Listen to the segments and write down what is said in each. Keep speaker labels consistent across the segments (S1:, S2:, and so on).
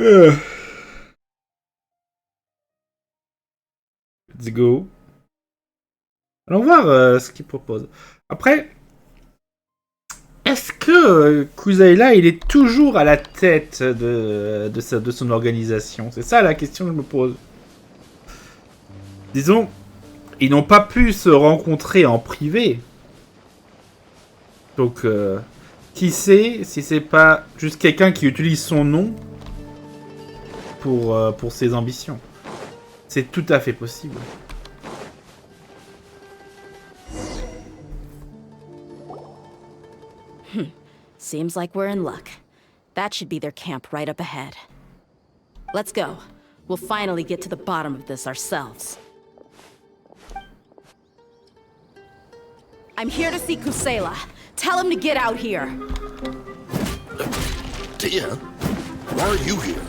S1: Euh, Let's go. Allons voir ce qu'il propose. Après, est-ce que Kuzaila, il est toujours à la tête de son organisation? C'est ça la question que je me pose. Disons, ils n'ont pas pu se rencontrer en privé. Donc, qui sait si c'est pas juste quelqu'un qui utilise son nom pour ses ambitions. C'est tout à fait possible.
S2: Seems like we're in luck. That should be their camp right up ahead. Let's go. We'll finally get to the bottom of this ourselves. I'm here to see Kusela. Tell him to get out here.
S3: Dehya, why are you here?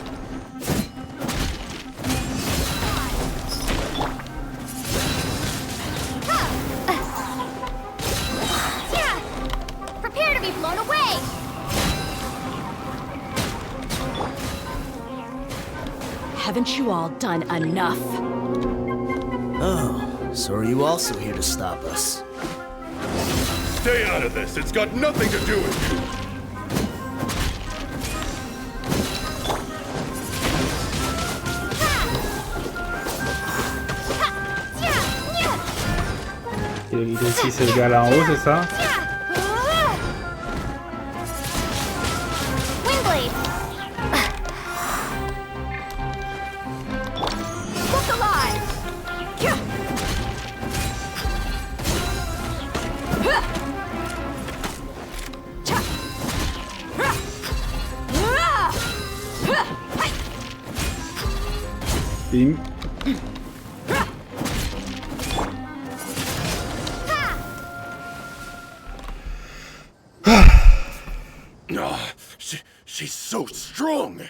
S4: Prepare to be blown away!
S2: Haven't you all done enough?
S5: Oh, so are you also here to stop us?
S3: Stay out of this. It's got nothing to do with you.
S1: Il réussit ce gars là en haut, c'est ça?
S4: Windblade! Look alive!
S1: Bim.
S3: Oh, she's so strong.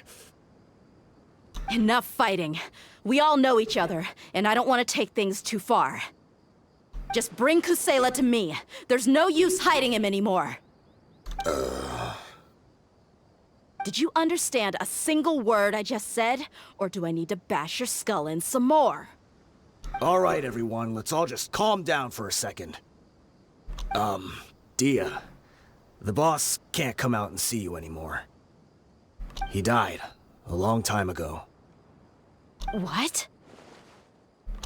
S2: Enough fighting. We all know each other, and I don't want to take things too far. Just bring Kusela to me. There's no use hiding him anymore. Did you understand a single word I just said? Or do I need to bash your skull in some more?
S5: All right, everyone, let's all just calm down for a second. Dehya, the boss can't come out and see you anymore. He died a long time ago.
S2: What?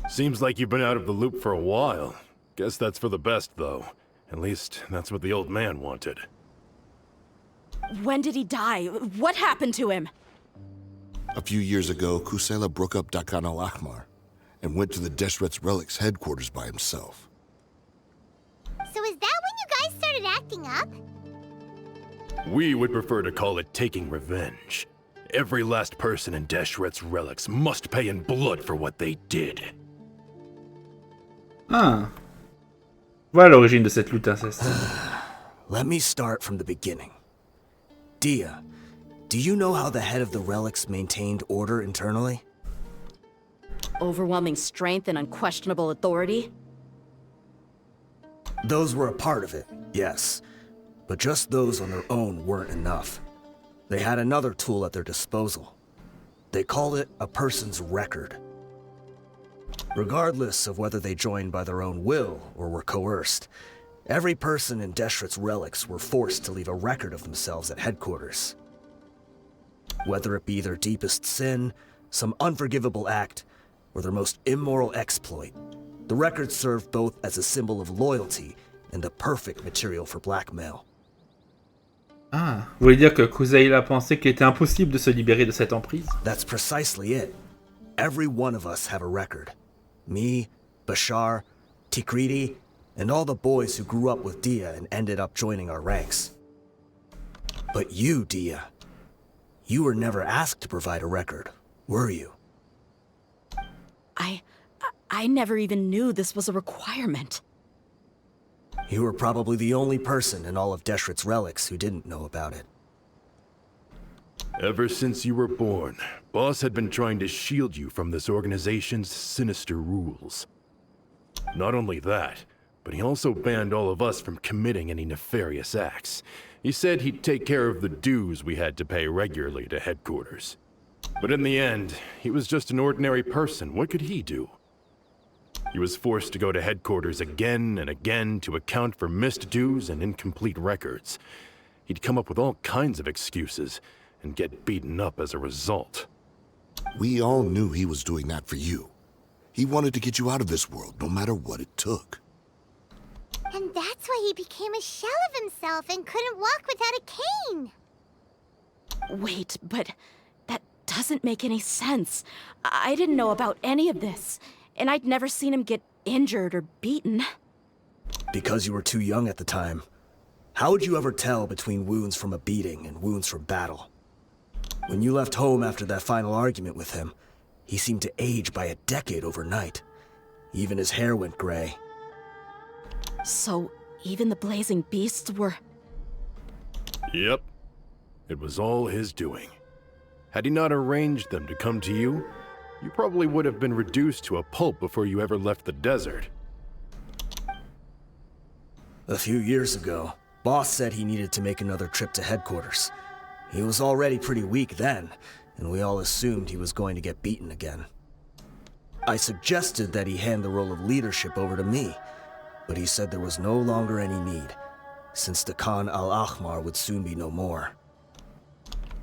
S6: Seems like you've been out of the loop for a while. Guess that's for the best, though. At least, that's what the old man wanted.
S2: When did he die? What happened to him?
S3: A few years ago, Kusela broke up Dakan al-Ahmar and went to the Deshret's relics headquarters by himself.
S4: So is that when you guys started acting up?
S6: We would prefer to call it taking revenge. Every last person in Deshret's relics must pay in blood for what they did.
S1: Ah. Voilà l'origine de cette lutte inceste.
S5: Let me start from the beginning. Dehya, do you know how the head of the relics maintained order internally?
S2: Overwhelming strength and unquestionable authority?
S5: Those were a part of it, yes. But just those on their own weren't enough. They had another tool at their disposal. They called it a person's record. Regardless of whether they joined by their own will or were coerced, every person in Deshret's relics were forced to leave a record of themselves at headquarters. Whether it be their deepest sin, some unforgivable act, or their most immoral exploit, the record served both as a symbol of loyalty and the perfect material for blackmail.
S1: Ah, vous voulez dire que Kuzaila pensait qu'il était impossible de se libérer de cette emprise?
S5: That's precisely it. Every one of us have a record. Me, Bashar, Tikriti, and all the boys who grew up with Dehya and ended up joining our ranks. But you, Dehya, you were never asked to provide a record, were you?
S2: I never even knew this was a requirement.
S5: You were probably the only person in all of Deshret's relics who didn't know about it.
S6: Ever since you were born, Boss had been trying to shield you from this organization's sinister rules. Not only that, but he also banned all of us from committing any nefarious acts. He said he'd take care of the dues we had to pay regularly to headquarters. But in the end, he was just an ordinary person. What could he do? He was forced to go to headquarters again and again to account for missed dues and incomplete records. He'd come up with all kinds of excuses and get beaten up as a result.
S3: We all knew he was doing that for you. He wanted to get you out of this world, no matter what it took.
S4: And that's why he became a shell of himself and couldn't walk without a cane.
S2: Wait, but that doesn't make any sense. I didn't know about any of this, and I'd never seen him get injured or beaten.
S5: Because you were too young at the time. How would you ever tell between wounds from a beating and wounds from battle? When you left home after that final argument with him, he seemed to age by a decade overnight. Even his hair went gray.
S2: So, even the blazing beasts were...
S6: Yep. It was all his doing. Had he not arranged them to come to you, you probably would have been reduced to a pulp before you ever left the desert.
S5: A few years ago, Boss said he needed to make another trip to headquarters. He was already pretty weak then, and we all assumed he was going to get beaten again. I suggested that he hand the role of leadership over to me, but he said there was no longer any need, since the Khan al-Ahmar would soon be no more.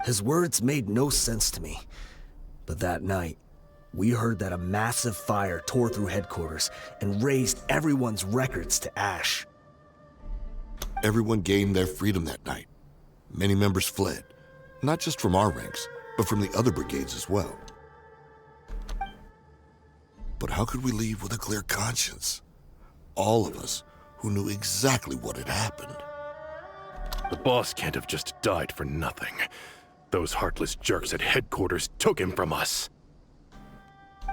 S5: His words made no sense to me, but that night, we heard that a massive fire tore through headquarters and razed everyone's records to ash.
S3: Everyone gained their freedom that night. Many members fled, not just from our ranks, but from the other brigades as well. But how could we leave with a clear conscience? All of us who knew exactly what had happened.
S6: The boss can't have just died for nothing. Those heartless jerks at headquarters took him from us.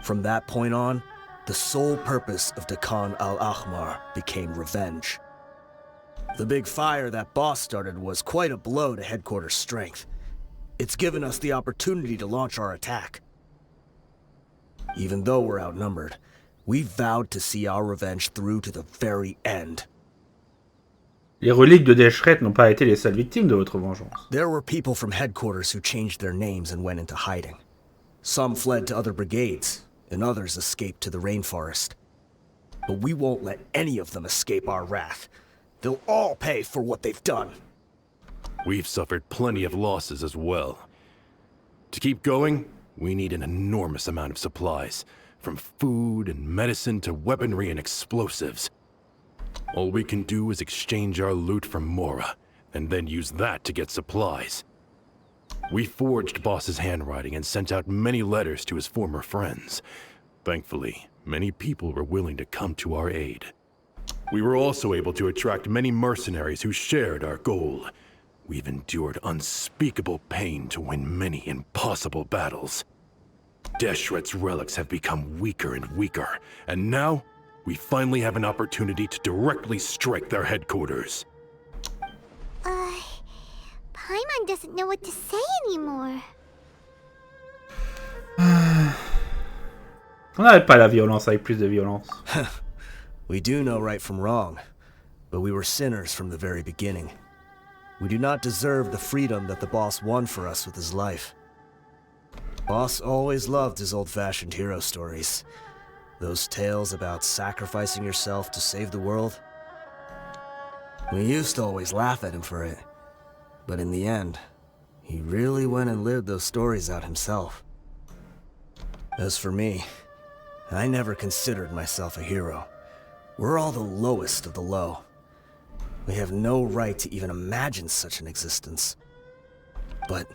S5: From that point on, the sole purpose of the Khan al-Ahmar became revenge. The big fire that Boss started was quite a blow to headquarters' strength. It's given us the opportunity to launch our attack. Even though we're outnumbered, we vowed to see our revenge through to the very end.
S1: Les reliques de Deshret n'ont pas été les seules victimes de votre vengeance.
S5: There were people from headquarters who changed their names and went into hiding. Some fled to other brigades, and others escaped to the rainforest. But we won't let any of them escape our wrath. They'll all pay for what they've done.
S6: We've suffered plenty of losses as well. To keep going, we need an enormous amount of supplies, from food and medicine to weaponry and explosives. All we can do is exchange our loot from Mora, and then use that to get supplies. We forged Boss's handwriting and sent out many letters to his former friends. Thankfully, many people were willing to come to our aid. We were also able to attract many mercenaries who shared our goal. We've endured unspeakable pain to win many impossible battles. Deshret's relics have become weaker and weaker, and now we finally have an opportunity to directly strike their headquarters.
S4: Paimon doesn't know what to say anymore.
S1: On n'arrête pas la violence avec plus de violence.
S5: We do know right from wrong, but we were sinners from the very beginning. We do not deserve the freedom that the boss won for us with his life. Boss always loved his old-fashioned hero stories. Those tales about sacrificing yourself to save the world. We used to always laugh at him for it, but in the end, he really went and lived those stories out himself. As for me, I never considered myself a hero. We're all the lowest of the low. We have no right to even imagine such an existence. But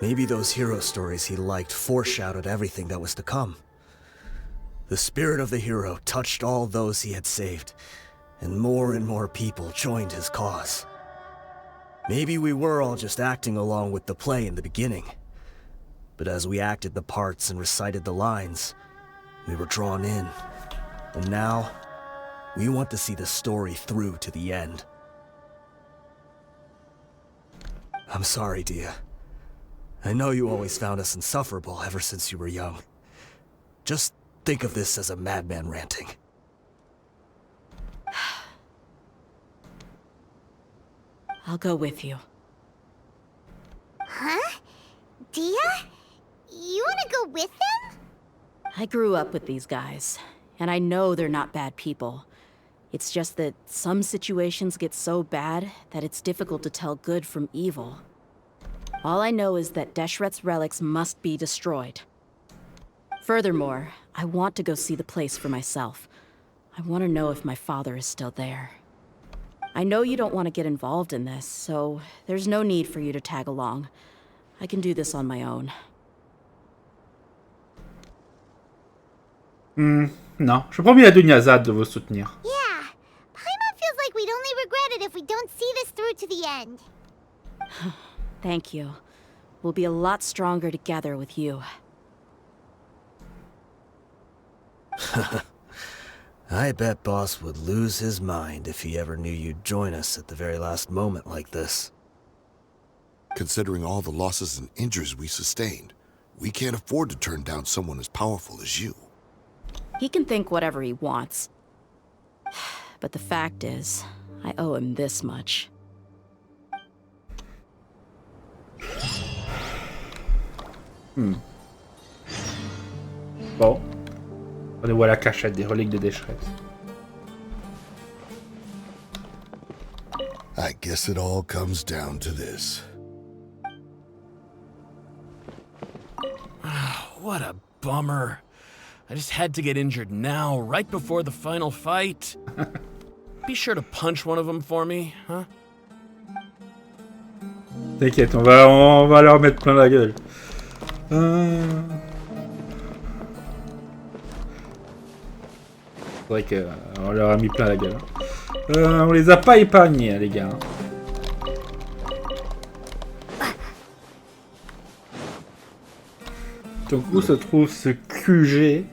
S5: maybe those hero stories he liked foreshadowed everything that was to come. The spirit of the hero touched all those he had saved, and more people joined his cause. Maybe we were all just acting along with the play in the beginning. But as we acted the parts and recited the lines, we were drawn in. And now, we want to see the story through to the end. I'm sorry, Dehya. I know you always found us insufferable ever since you were young. Just think of this as a madman ranting.
S2: I'll go with you.
S4: Huh? Dehya? You wanna go with them?
S2: I grew up with these guys, and I know they're not bad people. It's just that some situations get so bad that it's difficult to tell good from evil. All I know is that Deshret's relics must be destroyed. Furthermore, I want to go see the place for myself. I want to know if my father is still there. I know you don't want to get involved in this, so there's no need for you to tag along. I can do this on my own.
S1: Non, je promets à Dunyazad de vous soutenir.
S4: Yeah. Paimon feels like we'd only regret it if we don't see this through to the end.
S2: Thank you. We'll be a lot stronger together with you.
S5: I bet Boss would lose his mind if he ever knew you'd join us at the very last moment like this.
S3: Considering all the losses and injuries we sustained, we can't afford to turn down someone as powerful as you.
S2: He can think whatever he wants. But the fact is, I owe him this much.
S1: Bon. Rendez-vous à la cachette des reliques de Deshret.
S3: I guess it all comes down to this.
S7: What a bummer. I just had to get injured now, right before the final fight. Be sure to punch one of them for me, huh?
S1: T'inquiète, on va leur mettre plein la gueule. C'est vrai qu'on leur a mis plein la gueule. On les a pas épargnés, les gars. Donc où se trouve ce QG?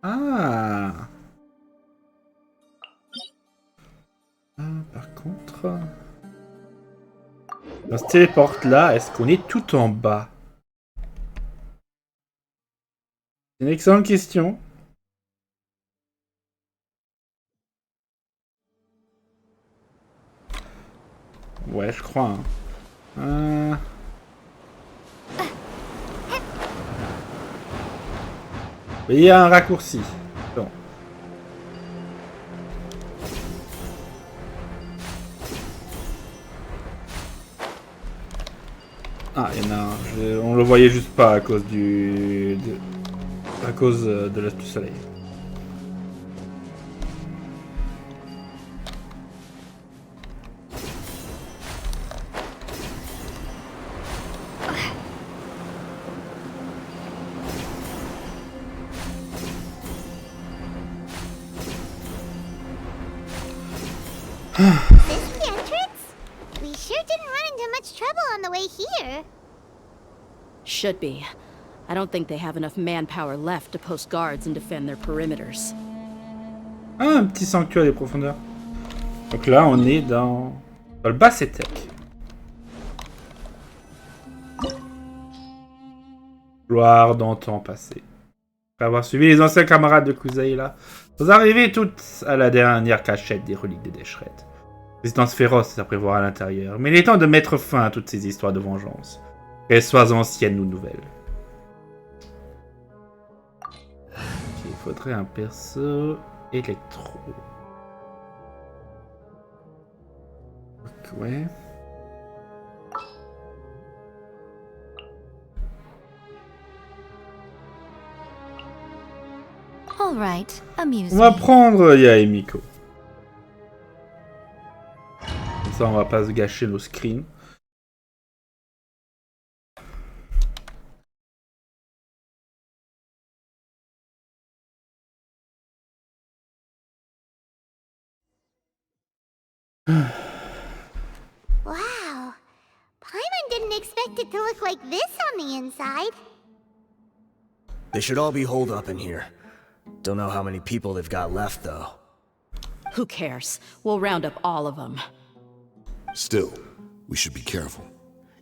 S1: Ah. Par contre... On se téléporte là, est-ce qu'on est tout en bas? C'est une excellente question. Ouais, je crois. Hein. Il y a un raccourci. Bon. Ah, il y en a un. On le voyait juste pas à cause à cause de l'œuf du soleil.
S4: This the entrance? We sure didn't run into much trouble on the way here.
S2: Should be. I don't think they have enough manpower left to post guards and defend their perimeters.
S1: Ah, un petit sanctuaire des profondeurs. Donc là, on est dans le Bassetec. Gloire d'antan passé. Après avoir suivi les anciens camarades de Kuzaïla, vous arrivez toutes à la dernière cachette des reliques de Deshret. Résistance féroce à prévoir à l'intérieur, mais il est temps de mettre fin à toutes ces histoires de vengeance, qu'elles soient anciennes ou nouvelles. Il faudrait un perso électro. Ouais.
S4: All right, amuse
S1: On va
S4: me.
S1: prendre Yaemiko. Comme ça, on va pas se gâcher nos screens.
S4: Wow. Paimon didn't expect it to look like this on the inside.
S5: They should all be holed up in here. Don't know how many people they've got left, though.
S2: Who cares? We'll round up all of them.
S3: Still, we should be careful.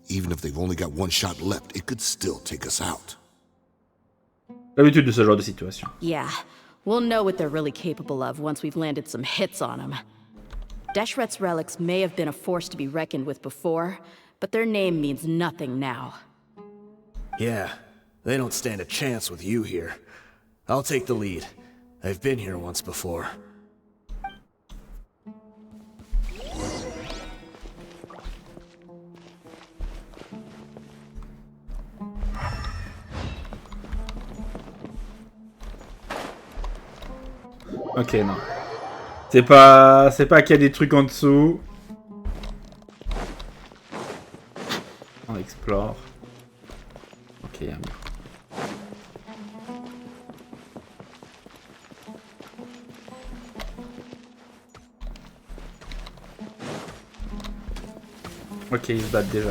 S3: Even if they've only got one shot left, it could still take us out.
S1: L'habitude de ce genre de situation.
S2: Yeah, we'll know what they're really capable of once we've landed some hits on them. Deshret's relics may have been a force to be reckoned with before, but their name means nothing now.
S5: Yeah, they don't stand a chance with you here. I'll take the lead. I've been here once before.
S1: Ok, non. C'est pas qu'il y a des trucs en dessous. On explore. Ok, il y a un mur. Ok, ils se battent déjà.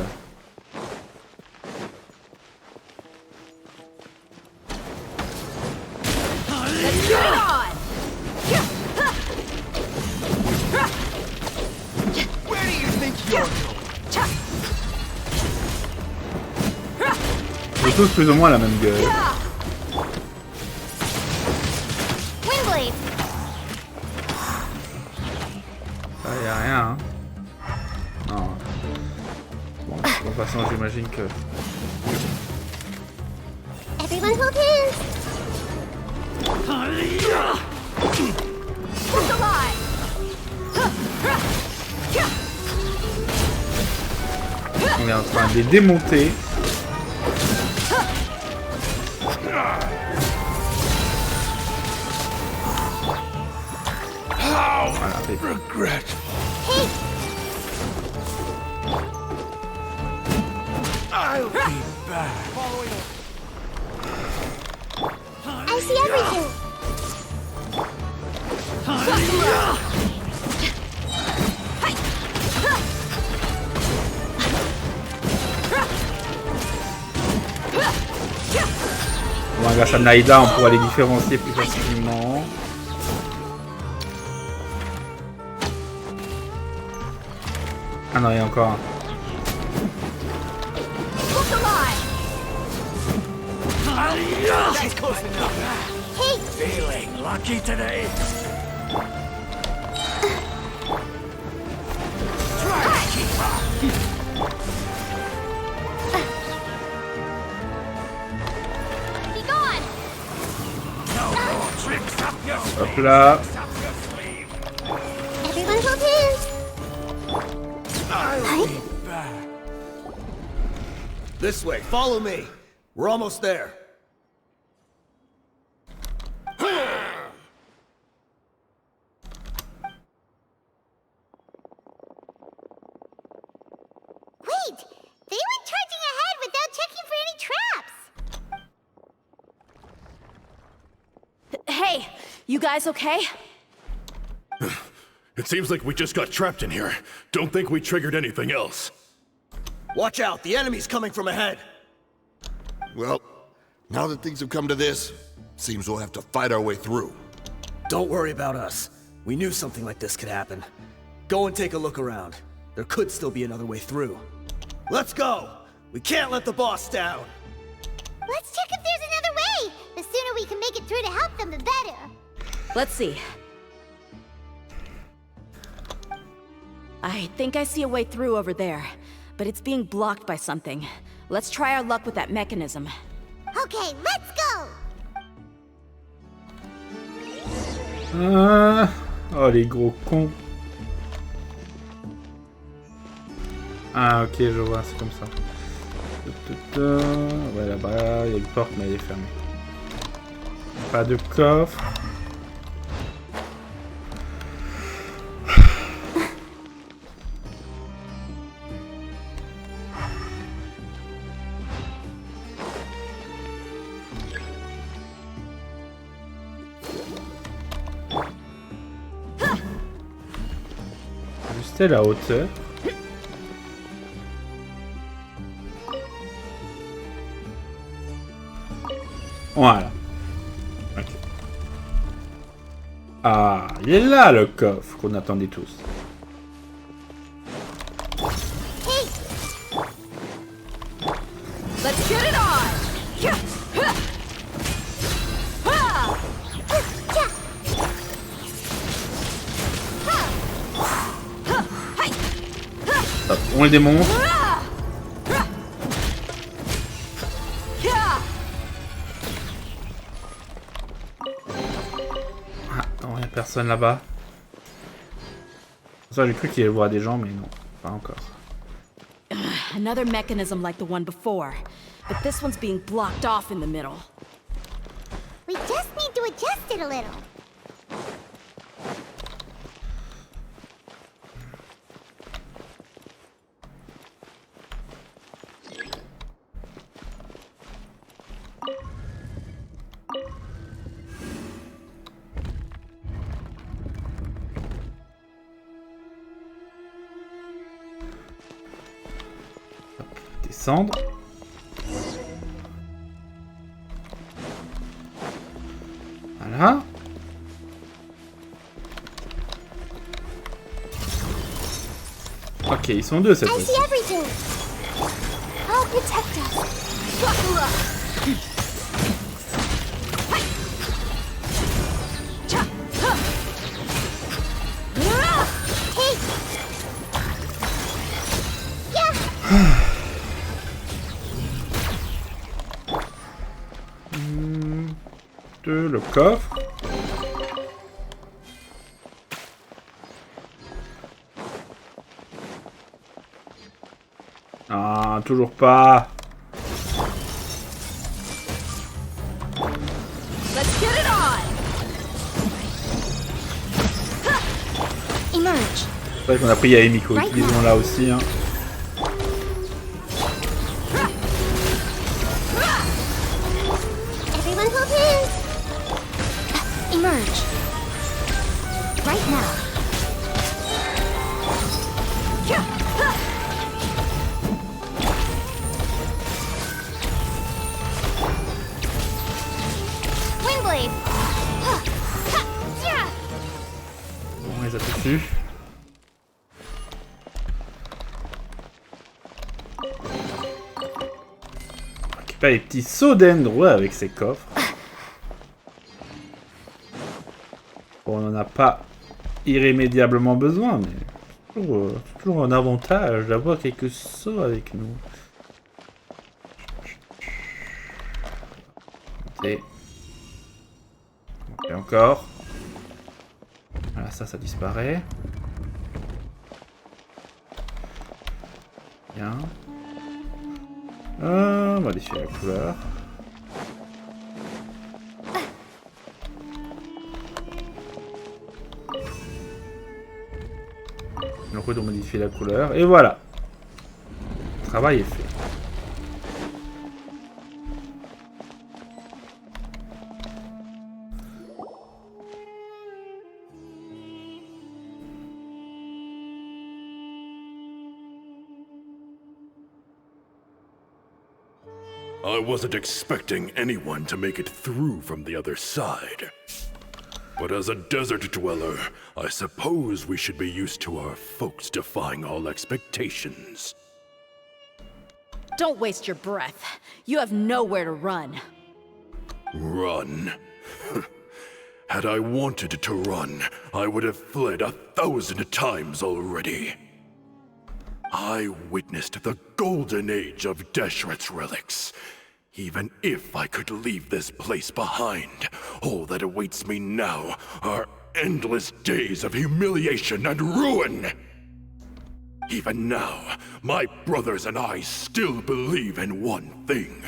S1: Ils ont tous plus ou moins la même gueule.
S4: Windblade.
S1: Ça, y a rien, hein. Non. Bon, de toute façon, j'imagine que...
S4: Everyone hold hands.
S1: On est en train de les démonter. Voilà,
S6: Regretful.
S4: Hey,
S6: I'll be back.
S4: I see everything.
S1: bon, grâce à Naïda, on pourra les différencier plus facilement. Ah non, il y a encore un.
S4: Hey,
S6: Feeling lucky today. Try to keep up.
S4: be gone.
S6: No more tricks up your sleeve.
S1: Hop là.
S6: Up your sleeve.
S4: Everyone hold hands.
S6: I'll be back.
S5: This way, follow me. We're almost there.
S4: Wait, they went charging ahead without checking for any traps.
S2: Hey, you guys okay?
S6: It seems like we just got trapped in here. Don't think we triggered anything else.
S5: Watch out, the enemy's coming from ahead.
S3: Well, now that things have come to this, seems we'll have to fight our way through.
S5: Don't worry about us. We knew something like this could happen. Go and take a look around. There could still be another way through. Let's go! We can't let the boss down!
S4: Let's check if there's another way. The sooner we can make it through to help them, the better.
S2: Let's see. I think I see a way through over there, but it's being blocked by something. Let's try our luck with that mechanism.
S4: Okay, let's go.
S1: Ah, oh, les gros cons. Ah, ok, je vois, c'est comme ça. Ouais, là-bas, il y a une porte, mais elle est fermée. Pas de coffre. Ajuster la hauteur. Voilà. Ok. Ah, il est là le coffre qu'on attendait tous.
S4: Hey,
S2: Let's get it on!
S1: Hop, on le démonte. personne là-bas. Ça, j'ai cru qu'il allait voir des gens, mais non, pas encore.
S2: Another mechanism like the one before, but this one's being blocked off in the middle.
S4: We just need to adjust it a little.
S1: Descendre. Voilà. Ok, ils sont deux cette
S4: I
S1: fois-ci.
S4: see everything. I'll protect us. Buckle up.
S1: Le coffre. Ah, toujours pas.
S2: Let's get it on!
S4: Emerge.
S1: C'est vrai qu'on a pris Yaemiko, utilisons là aussi. Hein.
S4: Everyone hold hands. Emerge. Right now. Windblade.
S1: Bon, on les a tous eus. On récupère les petits sauts d'Endre avec ces coffres. Bon, on n'en a pas irrémédiablement besoin, mais c'est toujours un avantage d'avoir quelques sauts avec nous. Ok. Et encore. Voilà, ça disparaît. Bien. On va défier la couleur. Donc on modifie la couleur. Et voilà. Le travail est fait.
S6: I wasn't expecting anyone to make it through from the other side. But as a desert dweller, I suppose we should be used to our folks defying all expectations.
S2: Don't waste your breath. You have nowhere to run.
S6: Run? Had I wanted to run, I would have fled 1,000 times already. I witnessed the golden age of Deshret's relics. Even if I could leave this place behind, all that awaits me now are endless days of humiliation and ruin. Even now, my brothers and I still believe in one thing.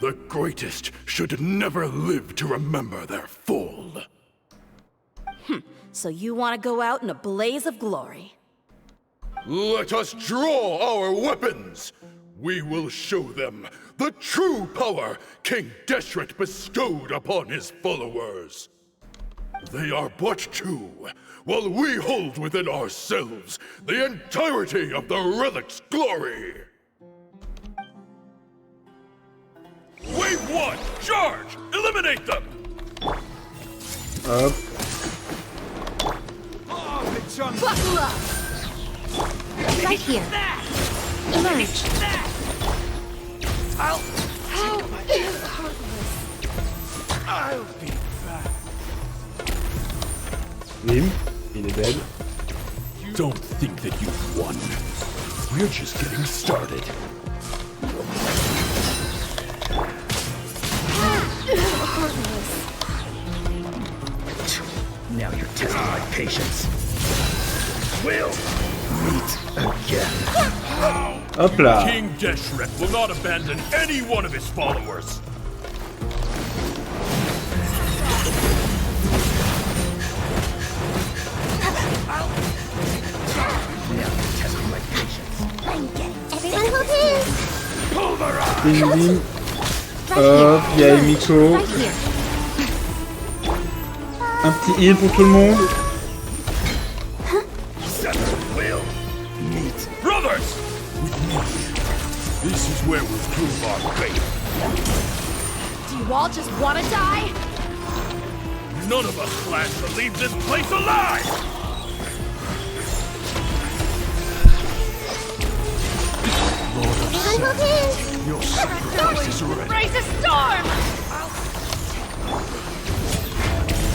S6: The greatest should never live to remember their fall.
S2: So you want to go out in a blaze of glory.
S6: Let us draw our weapons! We will show them the true power King Deshret bestowed upon his followers. They are but two, while we hold within ourselves the entirety of the relic's glory. Wave 1, charge! Eliminate them!
S1: Hop.
S2: Buckle up!
S4: Right here. Emerge.
S8: I'll be back.
S1: Bim. Il est dead.
S6: Don't think that you've won. We're just getting started.
S5: patience. We'll meet again.
S1: Hop là.
S6: King Deshret will not abandon any one of his followers.
S4: Everyone hold hands.
S1: Bing bing. Hop, il y a Emiko.
S4: Right here.
S1: Un petit heal pour tout le monde.
S6: Will meet brothers. This is where we'll prove our faith.
S2: Do you all just want to die?
S6: None of us plan to leave this place alive.
S4: Everyone hold hands.
S6: Your sacrifice is ready.
S2: Raise a storm!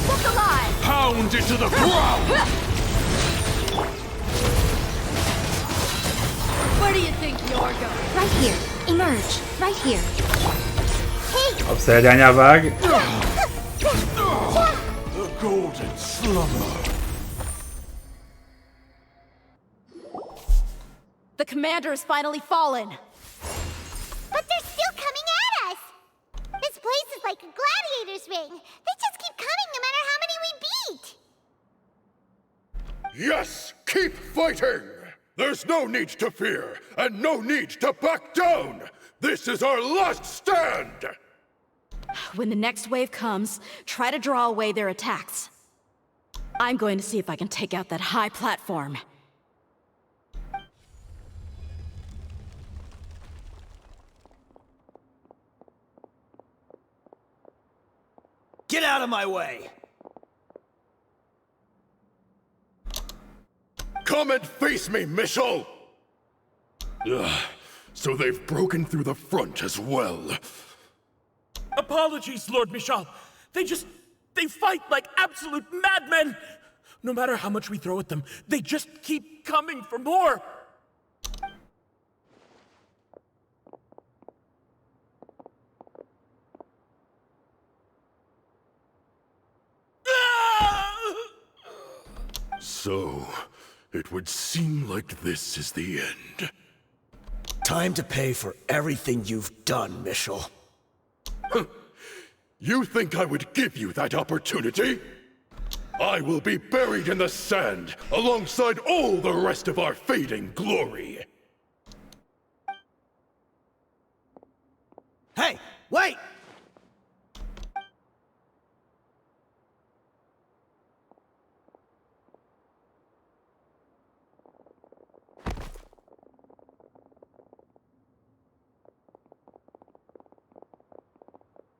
S2: Look alive!
S6: Pound into the ground.
S2: Where do you think you're going?
S4: Right here. Emerge. Right here.
S1: Hop, c'est la dernière vague.
S6: The golden slumber.
S2: The commander has finally fallen.
S4: But they're still coming at us! This place is like a gladiator's ring. They just keep coming no matter how many we beat!
S6: Yes, keep fighting! There's no need to fear, and no need to back down! This is our last stand!
S2: When the next wave comes, try to draw away their attacks. I'm going to see if I can take out that high platform.
S5: Get out of my way!
S6: Come and face me, Michel! Ugh, so they've broken through the front as well.
S7: Apologies, Lord Michal. They fight like absolute madmen. No matter how much we throw at them, they just keep coming for more.
S6: So, it would seem like this is the end.
S5: Time to pay for everything you've done, Michel.
S6: You think I would give you that opportunity? I will be buried in the sand alongside all the rest of our fading glory.
S5: Hey, wait!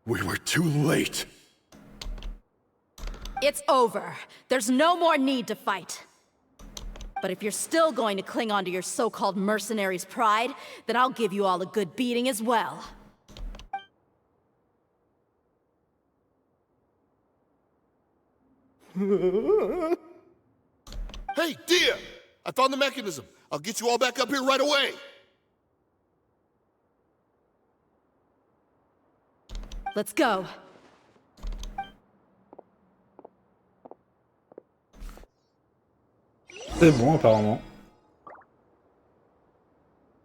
S6: We were too late.
S2: It's over. There's no more need to fight. But if you're still going to cling on to your so-called mercenaries' pride, then I'll give you all a good beating as well.
S3: Hey, Dehya! I found the mechanism. I'll get you all back up here right away.
S2: Let's go.
S1: C'est bon, apparemment.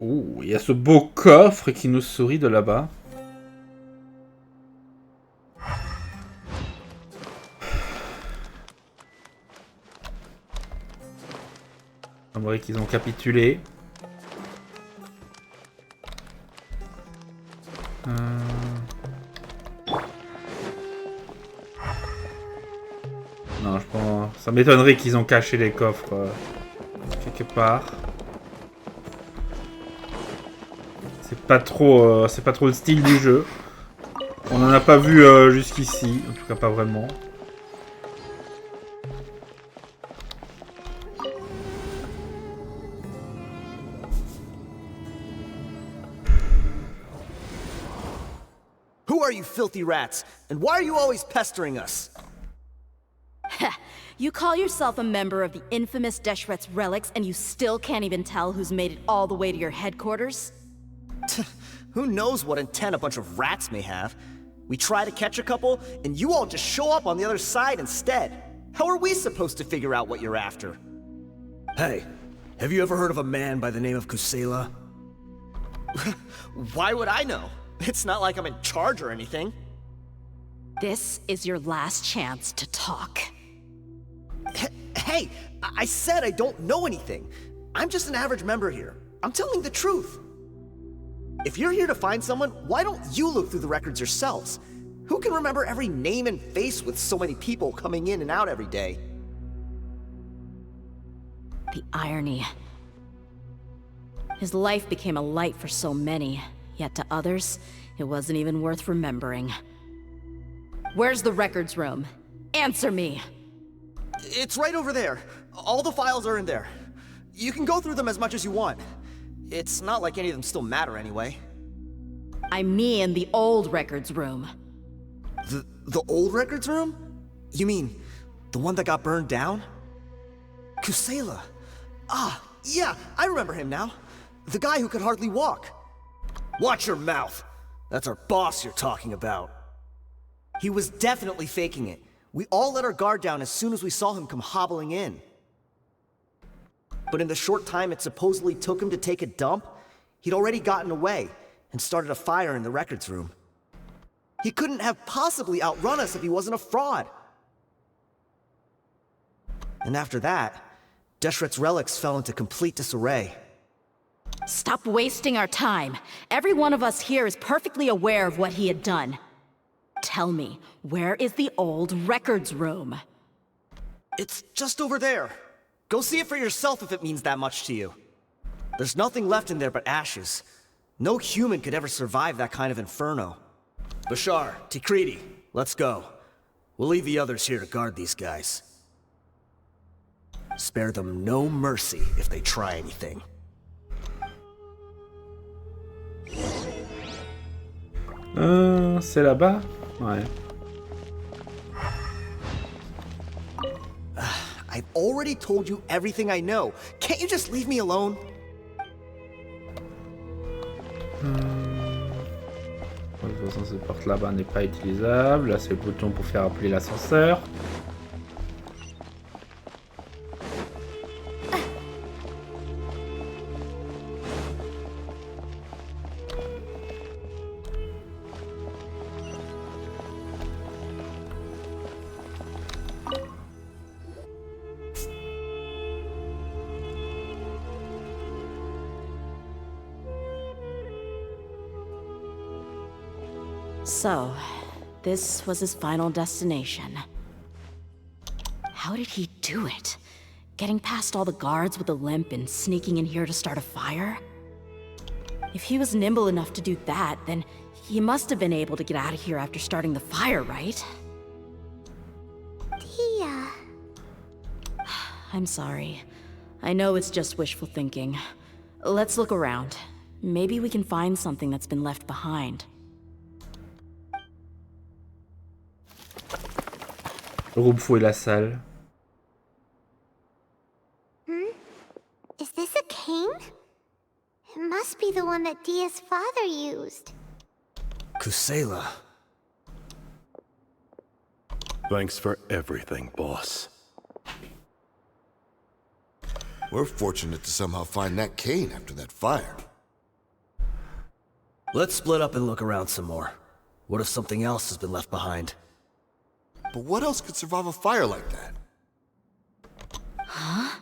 S1: Ouh, il y a ce beau coffre qui nous sourit de là-bas. On dirait qu'ils ont capitulé. Non, je pense... Ça m'étonnerait qu'ils ont caché les coffres quelque part. C'est pas trop le style du jeu. On n'en a pas vu jusqu'ici, en tout cas pas vraiment.
S5: Who are you filthy rats? And why are you always pestering us?
S2: You call yourself a member of the infamous Deshret's relics, and you still can't even tell who's made it all the way to your headquarters?
S5: Who knows what intent a bunch of rats may have? We try to catch a couple, and you all just show up on the other side instead. How are we supposed to figure out what you're after? Hey, have you ever heard of a man by the name of Kusela? Why would I know? It's not like I'm in charge or anything.
S2: This is your last chance to talk.
S5: Hey, I said I don't know anything. I'm just an average member here. I'm telling the truth. If you're here to find someone, why don't you look through the records yourselves? Who can remember every name and face with so many people coming in and out every day?
S2: The irony. His life became a light for so many, yet to others, it wasn't even worth remembering. Where's the records room? Answer me!
S5: It's right over there. All the files are in there. You can go through them as much as you want. It's not like any of them still matter anyway.
S2: I mean the old records room.
S5: The old records room? You mean the one that got burned down? Kusela. Ah, yeah, I remember him now. The guy who could hardly walk. Watch your mouth. That's our boss you're talking about. He was definitely faking it. We all let our guard down as soon as we saw him come hobbling in. But in the short time it supposedly took him to take a dump, he'd already gotten away and started a fire in the records room. He couldn't have possibly outrun us if he wasn't a fraud. And after that, Deshret's relics fell into complete disarray.
S2: Stop wasting our time. Every one of us here is perfectly aware of what he had done. Tell me, where is the old records room?
S5: It's just over there. Go see it for yourself if it means that much to you. There's nothing left in there but ashes. No human could ever survive that kind of inferno. Bashar, Tikriti, let's go. We'll leave the others here to guard these guys. Spare them no mercy if they try anything.
S1: C'est là-bas? Ouais.
S5: I've already told you everything I know. Can't you just leave me alone?
S1: De toute façon, cette porte là-bas n'est pas utilisable. Là, c'est le bouton pour faire appeler l'ascenseur.
S2: So, this was his final destination. How did he do it? Getting past all the guards with a limp and sneaking in here to start a fire? If he was nimble enough to do that, then he must have been able to get out of here after starting the fire, right?
S4: Dehya.
S2: I'm sorry. I know it's just wishful thinking. Let's look around. Maybe we can find something that's been left behind.
S1: Le groupe fouille la salle.
S4: Is this a cane? It must be the one that Dehya's father used.
S5: Kusela.
S6: Thanks for everything, boss.
S3: We're fortunate to somehow find that cane after that fire.
S5: Let's split up and look around some more. What if something else has been left behind?
S3: But what else could survive a fire like that?
S2: Huh?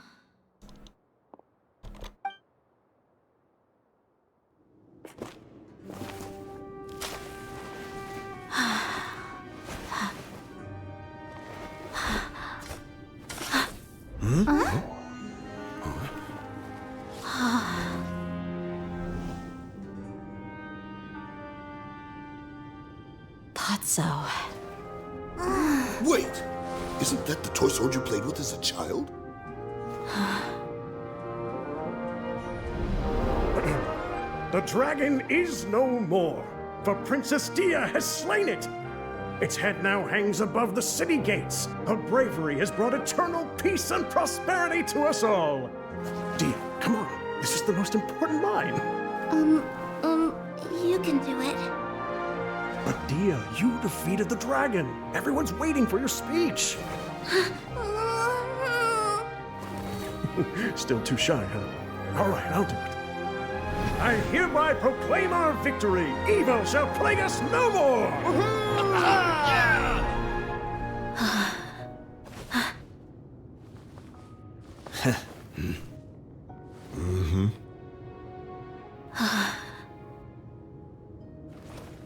S2: Thought so.
S3: Wait! Isn't that the toy sword you played with as a child?
S8: The dragon is no more, for Princess Dehya has slain it. Its head now hangs above the city gates. Her bravery has brought eternal peace and prosperity to us all. Dehya, come on. This is the most important line.
S4: You can do it.
S8: But Dehya, you defeated the dragon. Everyone's waiting for your speech. Still too shy, huh? All right, I'll do it. I hereby proclaim our victory. Evil shall plague us no more.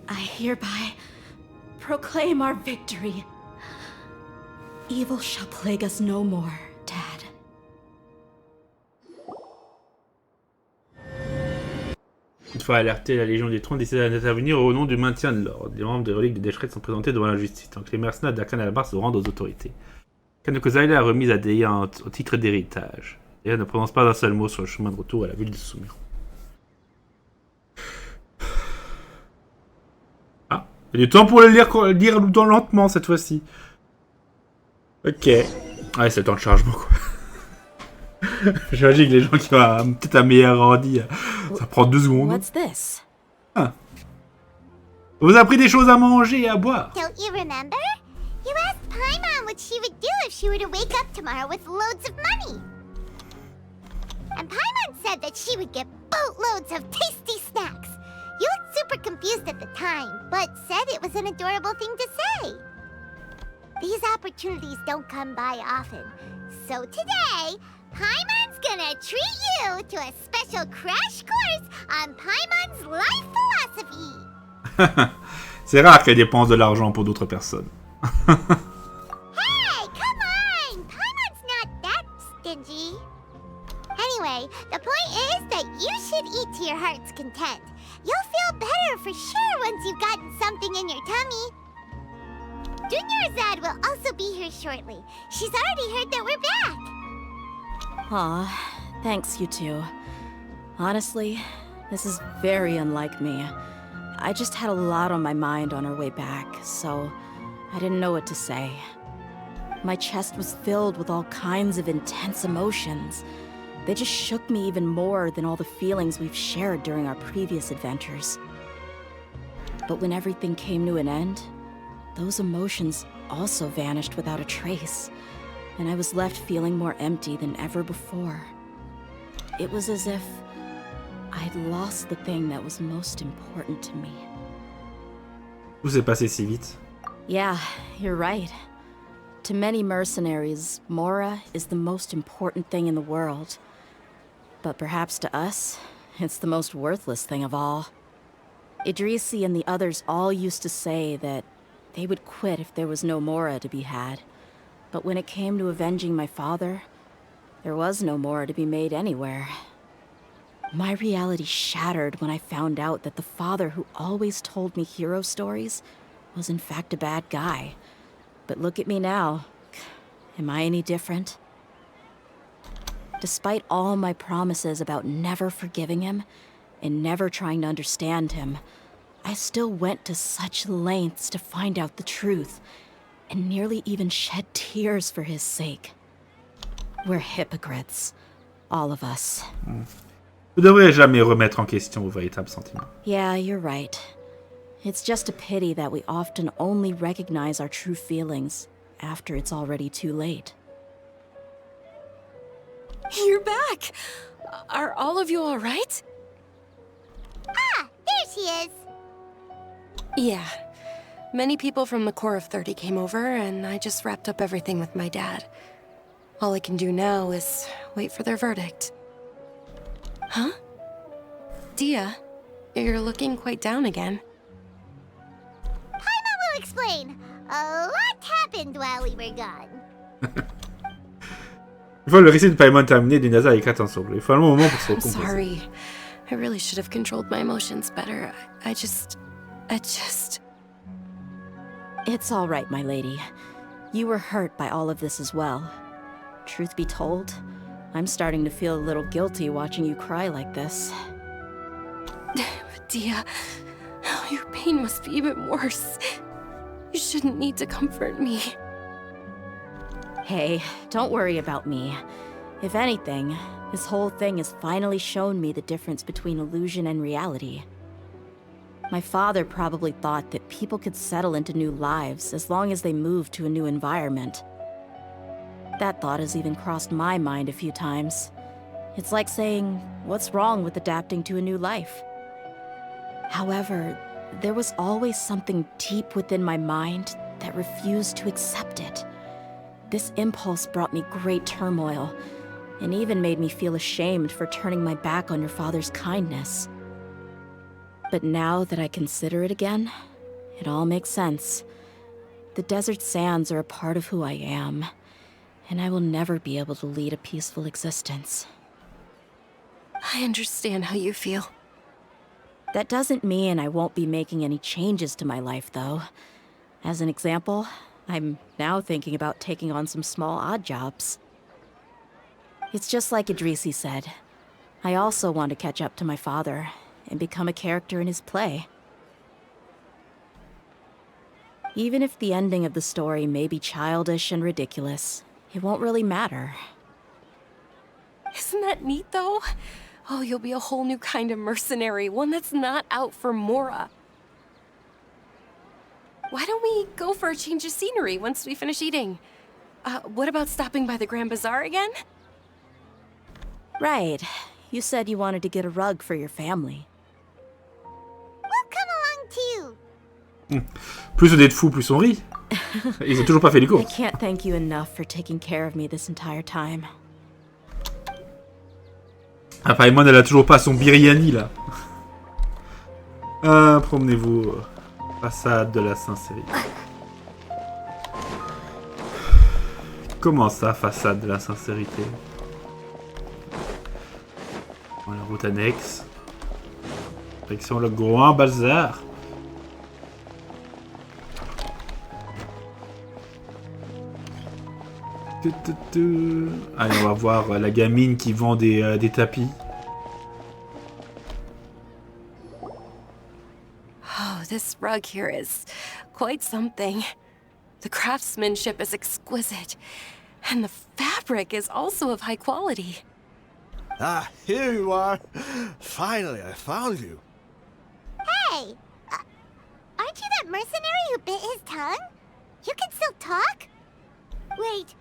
S2: I hereby proclaim our victory. Evil shall plague us no more, Dad.
S1: Toutefois alerter la Légion des Trônes décida d'intervenir au nom du maintien de l'ordre. Les membres des reliques de Deshret sont présentés devant la justice, donc les mercenaires d'Arkan Alabar se rendent aux autorités. Kanokosayla a remis à Dehya au titre d'héritage. Dehya ne prononce pas un seul mot sur le chemin de retour à la ville de Sumer. Ah, il y a du temps pour le lire lentement cette fois-ci. Ok. Ouais, c'est le temps de chargement quoi. J'imagine que les gens qui ont peut-être un meilleur ordi, ça prend 2 secondes.
S2: What's this?
S1: Ah. On vous a pris des choses à manger et à boire.
S4: Don't you remember? You asked Paimon what she would do if she were to wake up tomorrow with loads of money. And Paimon said that she would get boatloads of tasty snacks. You looked super confused at the time, but said it was an adorable thing to say. These opportunities don't come by often. So today, Paimon's gonna treat you to a special crash course on Paimon's life philosophy.
S1: C'est rare qu'elle dépense de l'argent pour d'autres personnes.
S4: Hey, come on! Paimon's not that stingy. Anyway, the point is that you should eat to your heart's content. You'll feel better for sure once you've gotten something in your tummy. Junior Zad will also be here shortly. She's already heard that we're back.
S2: Aw, thanks you two. Honestly, this is very unlike me. I just had a lot on my mind on our way back, so I didn't know what to say. My chest was filled with all kinds of intense emotions. They just shook me even more than all the feelings we've shared during our previous adventures. But when everything came to an end, those emotions also vanished without a trace, and I was left feeling more empty than ever before. It was as if I'd lost the thing that was most important to me.
S1: Tout s'est passé si vite.
S2: Yeah, you're right. To many mercenaries, Mora is the most important thing in the world. But perhaps to us, it's the most worthless thing of all. Idrisi and the others all used to say that they would quit if there was no Mora to be had. But when it came to avenging my father, there was no Mora to be made anywhere. My reality shattered when I found out that the father who always told me hero stories was in fact a bad guy. But look at me now. Am I any different? Despite all my promises about never forgiving him and never trying to understand him, I still went to such lengths to find out the truth, and nearly even shed tears for his sake. We're hypocrites, all of us.
S1: Vous ne devrez jamais remettre en question vos véritables sentiments.
S2: Yeah, you're right. It's just a pity that we often only recognize our true feelings after it's already too late.
S9: You're back! Are all of you alright?
S4: Ah, there she is.
S9: Yeah. Many people from the Corps of 30 came over, and I just wrapped up everything with my dad. All I can do now is wait for their verdict. Huh? Dehya, you're looking quite down again.
S4: Paimon will explain. A lot happened while we were gone.
S1: Une fois le récit de Paimon terminé, Dinasa éclate en sanglots. Il faut un long moment pour se
S9: I'm
S1: recomposer.
S9: sorry. I really should have controlled my emotions better. I just...
S2: It's all right, my lady. You were hurt by all of this as well. Truth be told, I'm starting to feel a little guilty watching you cry like this.
S9: Dehya, your pain must be even worse. You shouldn't need to comfort me.
S2: Hey, don't worry about me. If anything, this whole thing has finally shown me the difference between illusion and reality. My father probably thought that people could settle into new lives as long as they moved to a new environment. That thought has even crossed my mind a few times. It's like saying, what's wrong with adapting to a new life? However, there was always something deep within my mind that refused to accept it. This impulse brought me great turmoil, and even made me feel ashamed for turning my back on your father's kindness. But now that I consider it again, it all makes sense. The desert sands are a part of who I am, and I will never be able to lead a peaceful existence.
S9: I understand how you feel.
S2: That doesn't mean I won't be making any changes to my life, though. As an example, I'm now thinking about taking on some small odd jobs. It's just like Idrisi said. I also want to catch up to my father and become a character in his play. Even if the ending of the story may be childish and ridiculous, it won't really matter.
S9: Isn't that neat, though? Oh, you'll be a whole new kind of mercenary, one that's not out for Mora. Why don't we go for a change of scenery once we finish eating? What about stopping by the Grand Bazaar again?
S2: Right. You said you wanted to get a rug for your family.
S4: We'll come along too.
S1: Plus on est de fous, plus on rit. Ils ont toujours pas fait les
S2: I
S1: courses.
S2: can't thank you enough for taking care of me this entire time.
S1: Ah, Paimon, elle a toujours pas son biryani là. Promenez-vous. Façade de la sincérité. Comment ça, façade de la sincérité? Voilà, route annexe. Direction le Grand Bazar. Allez, on va voir la gamine qui vend des tapis.
S9: Oh, this rug here is quite something. The craftsmanship is exquisite, and the fabric is also of high quality.
S10: Ah, here you are. Finally, I found you.
S4: Hey! Aren't you that mercenary who bit his tongue? You can still talk? Wait,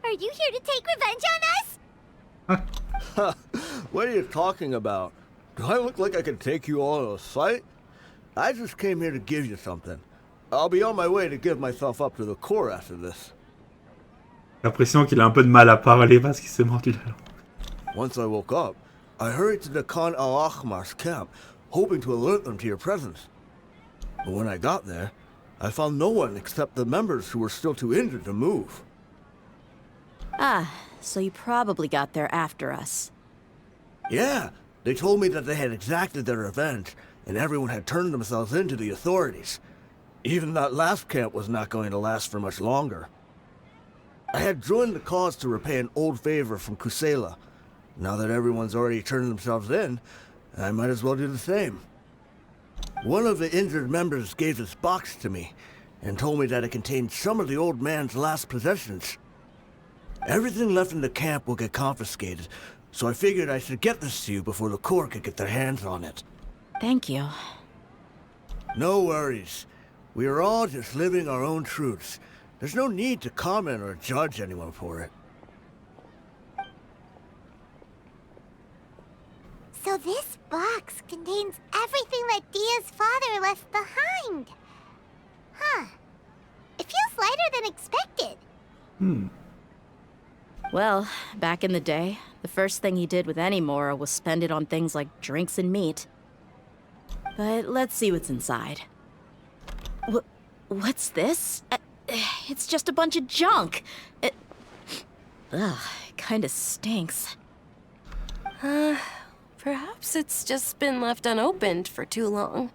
S4: are you here to take revenge on us?
S10: What are you talking about? Do I look like I can take you all to a fight? I just came here to give you something. I'll be on my way to give myself up to the Corps after this.
S1: J'ai l'impression qu'il a un peu de mal à parler parce qu'il s'est mordu la langue.
S10: Once I woke up, I hurried to the Khan al-Ahmar's camp, hoping to alert them to your presence. But when I got there, I found no one except the members who were still too injured to move.
S2: Ah, so you probably got there after us.
S10: Yeah, they told me that they had exacted their revenge, and everyone had turned themselves in to the authorities. Even that last camp was not going to last for much longer. I had joined the cause to repay an old favor from Kusela. Now that everyone's already turned themselves in, I might as well do the same. One of the injured members gave this box to me, and told me that it contained some of the old man's last possessions. Everything left in the camp will get confiscated, so I figured I should get this to you before the Corps could get their hands on it.
S2: Thank you.
S10: No worries. We are all just living our own truths. There's no need to comment or judge anyone for it.
S4: So this box contains everything that Dia's father left behind. Huh. It feels lighter than expected.
S2: Well, back in the day, the first thing he did with any Mora was spend it on things like drinks and meat. But let's see what's inside. What's this? It's just a bunch of junk. Ugh, it kinda stinks.
S9: Perhaps it's just been left unopened for too long.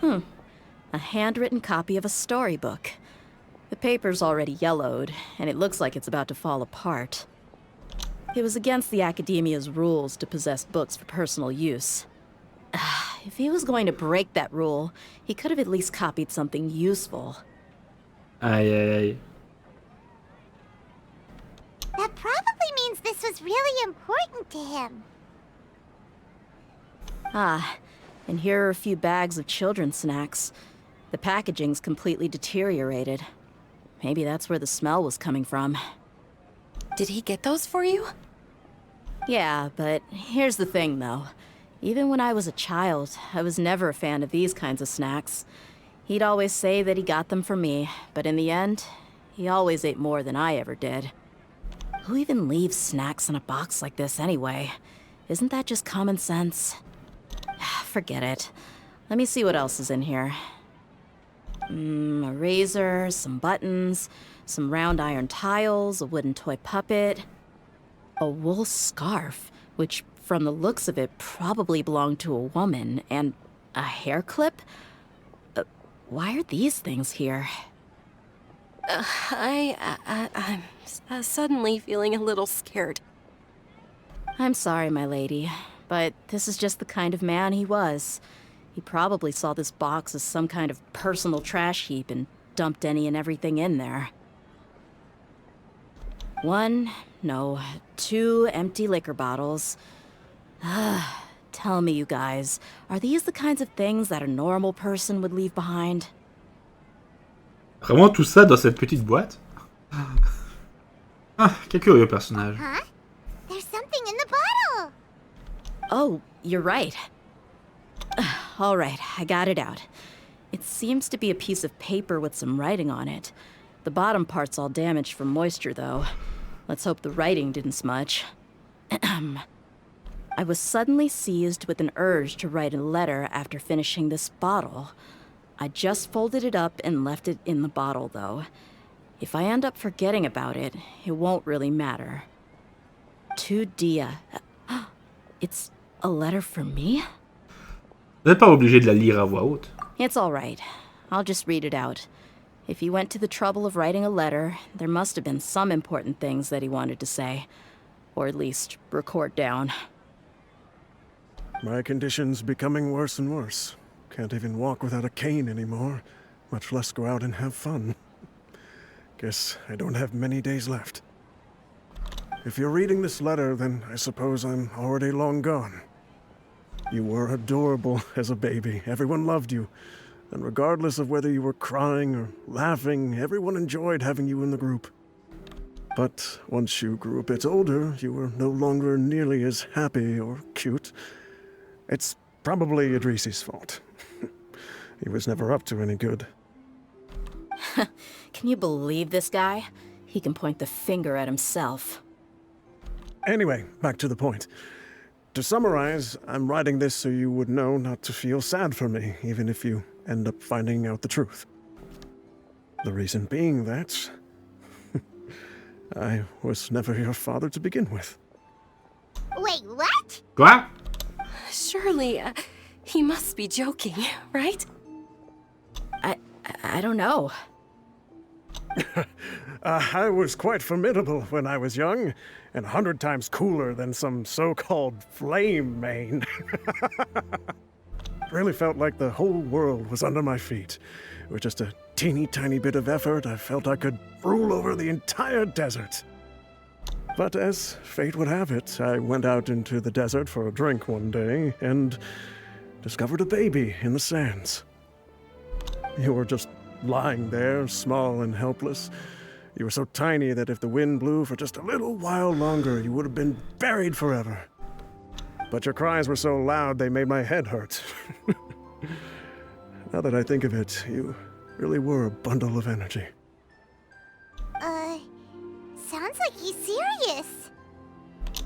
S2: A handwritten copy of a storybook. The paper's already yellowed, and it looks like it's about to fall apart. It was against the Academia's rules to possess books for personal use. If he was going to break that rule, he could have at least copied something useful.
S1: Aïe aïe aïe.
S4: That probably means this was really important to him.
S2: Ah, and here are a few bags of children's snacks. The packaging's completely deteriorated. Maybe that's where the smell was coming from.
S9: Did he get those for you?
S2: Yeah, but here's the thing, though. Even when I was a child, I was never a fan of these kinds of snacks. He'd always say that he got them for me, but in the end, he always ate more than I ever did. Who even leaves snacks in a box like this anyway? Isn't that just common sense? Forget it. Let me see what else is in here. A razor, some buttons, some round iron tiles, a wooden toy puppet, a wool scarf, which from the looks of it probably belonged to a woman, and a hair clip? Why are these things here?
S9: I'm suddenly feeling a little scared.
S2: I'm sorry, my lady, but this is just the kind of man he was. He probably saw this box as some kind of personal trash heap and dumped any and everything in there. 2 empty liquor bottles. Tell me, you guys, are these the kinds of things that a normal person would leave behind?
S1: Vraiment tout ça dans cette petite boîte? Ah, quel curieux personnage.
S4: Huh? There's something in the bottle!
S2: Oh, you're right. All right, I got it out. It seems to be a piece of paper with some writing on it. The bottom part's all damaged from moisture, though. Let's hope the writing didn't smudge. I was suddenly seized with an urge to write a letter after finishing this bottle. I just folded it up and left it in the bottle, though. If I end up forgetting about it, it won't really matter. To Dehya. It's a letter for me?
S1: Vous n'êtes pas obligé de la lire à voix haute.
S2: It's all right. I'll just read it out. If he went to the trouble of writing a letter, there must have been some important things that he wanted to say. Or at least record down.
S8: My condition's becoming worse and worse. Can't even walk without a cane anymore, much less go out and have fun. Guess I don't have many days left. If you're reading this letter, then I suppose I'm already long gone. You were adorable as a baby. Everyone loved you. And regardless of whether you were crying or laughing, everyone enjoyed having you in the group. But once you grew a bit older, you were no longer nearly as happy or cute. It's probably Idrisi's fault. He was never up to any good.
S2: Can you believe this guy? He can point the finger at himself.
S8: Anyway, back to the point. To summarize, I'm writing this so you would know not to feel sad for me, even if you end up finding out the truth. The reason being that I was never your father to begin with.
S4: Wait, what?
S1: Quoi?
S9: Surely, he must be joking, right?
S2: I don't know.
S8: I was quite formidable when I was young, and 100 times cooler than some so-called flame main. Really felt like the whole world was under my feet. With just a teeny tiny bit of effort, I felt I could rule over the entire desert. But as fate would have it, I went out into the desert for a drink one day and discovered a baby in the sands. You were just lying there, small and helpless. You were so tiny that if the wind blew for just a little while longer, you would have been buried forever. But your cries were so loud they made my head hurt. Now that I think of it, you really were a bundle of energy.
S4: Sounds like he's serious.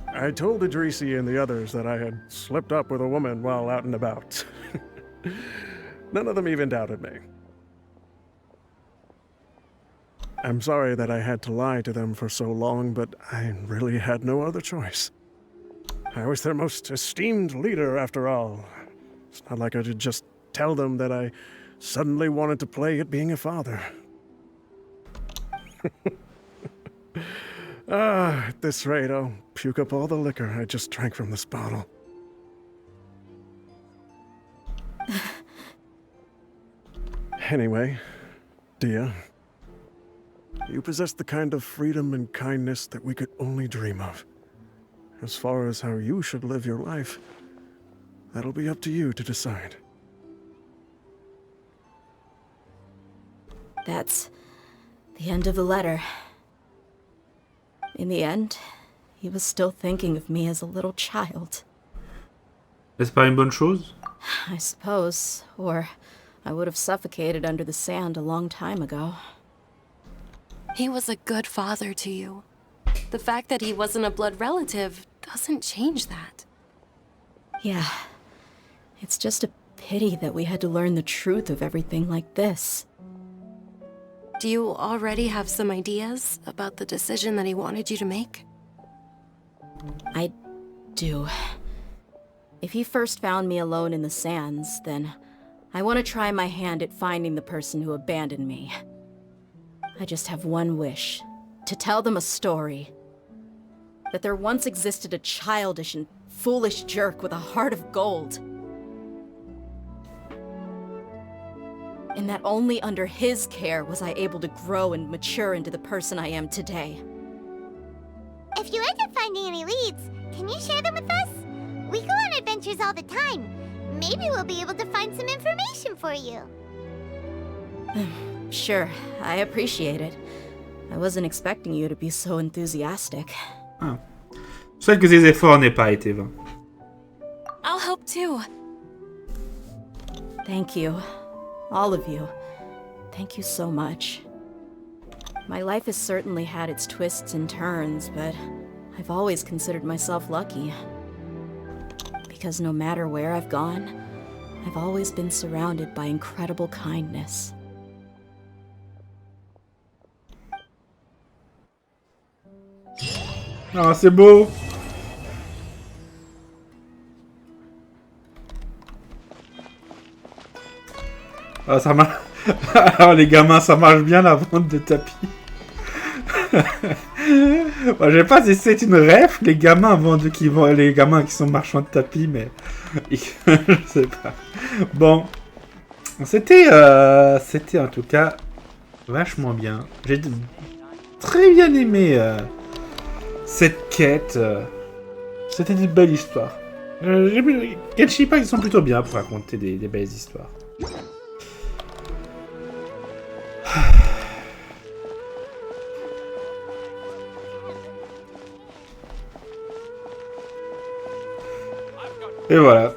S8: I told Idrisi and the others that I had slipped up with a woman while out and about. None of them even doubted me. I'm sorry that I had to lie to them for so long, but I really had no other choice. I was their most esteemed leader, after all. It's not like I could just tell them that I suddenly wanted to play at being a father. At this rate, I'll puke up all the liquor I just drank from this bottle. Anyway, Dehya, you possess the kind of freedom and kindness that we could only dream of. As far as how you should live your life, that'll be up to you to decide.
S2: That's the end of the letter. in the end, he was still thinking of me as a little child.
S1: Est-ce pas une bonne chose?
S2: I suppose, or I would have suffocated under the sand a long time ago.
S9: He was a good father to you. The fact that he wasn't a blood relative doesn't change that.
S2: Yeah. It's just a pity that we had to learn the truth of everything like this.
S9: Do you already have some ideas about the decision that he wanted you to make?
S2: I do. If he first found me alone in the sands, then I want to try my hand at finding the person who abandoned me. I just have one wish. To tell them a story. That there once existed a childish and foolish jerk with a heart of gold. And that only under his care was I able to grow and mature into the person I am today.
S4: If you end up finding any leads, can you share them with us? We go on adventures all the time. Maybe we'll be able to find some information for you.
S2: Sure, I appreciate it. I wasn't expecting you to be so enthusiastic.
S1: Ah. Je souhaite que ces efforts n'aient pas été vains.
S9: I'll help too.
S2: Thank you. All of you. Thank you so much. My life has certainly had its twists and turns, but I've always considered myself lucky. Because no matter where I've gone, I've always been surrounded by incredible kindness.
S1: Ah, c'est beau! Ah, ça marche. Alors, les gamins, ça marche bien la vente de tapis. Bon, je sais pas si c'est une ref, les gamins les gamins qui sont marchands de tapis, mais je sais pas. Bon, c'était en tout cas vachement bien. J'ai très bien aimé cette quête. C'était une belle histoire. GENSHINimpact, ils sont plutôt bien pour raconter des belles histoires. Et voilà.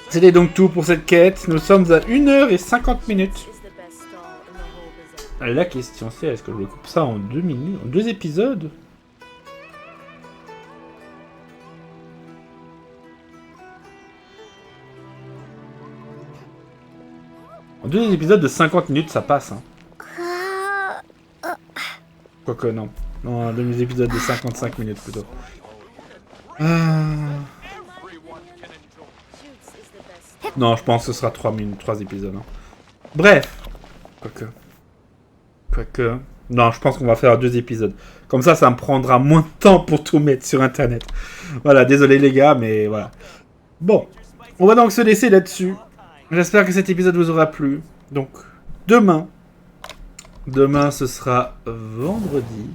S1: C'était donc tout pour cette quête. Nous sommes à 1h50. La question c'est, est-ce que je coupe ça en 2 minutes, en 2 épisodes? En 2 épisodes de 50 minutes, ça passe. Hein. Quoique non. Non, 2 épisodes de 55 minutes plutôt. Non, je pense que ce sera 3 épisodes. Hein. Bref. Quoique. Non, je pense qu'on va faire 2 épisodes. Comme ça me prendra moins de temps pour tout mettre sur internet. Voilà, désolé les gars, mais voilà. Bon, on va donc se laisser là-dessus. J'espère que cet épisode vous aura plu. Donc, demain, ce sera vendredi.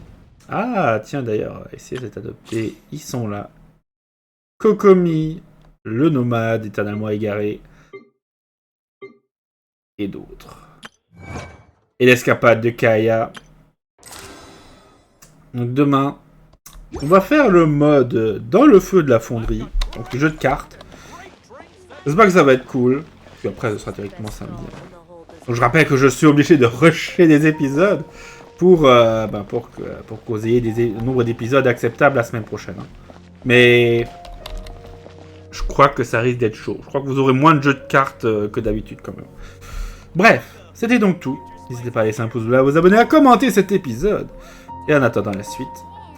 S1: Ah, tiens d'ailleurs, essayez d'être adopté. Ils sont là. Kokomi, le nomade éternellement égaré. Et d'autres. Et l'escapade de Kaya. Donc demain, on va faire le mode dans le feu de la fonderie. Donc le jeu de cartes. J'espère que ça va être cool. Puis après, ce sera directement samedi. Donc je rappelle que je suis obligé de rusher des épisodes pour que vous ayez un nombre d'épisodes acceptables la semaine prochaine. Hein. Mais je crois que ça risque d'être chaud. Je crois que vous aurez moins de jeux de cartes que d'habitude quand même. Bref, c'était donc tout. N'hésitez pas à laisser un pouce bleu, à vous abonner, à commenter cet épisode. Et en attendant la suite,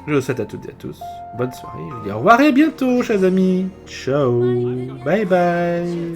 S1: je vous souhaite à toutes et à tous bonne soirée. Je vous dis au revoir et à bientôt, chers amis. Ciao. Bye bye.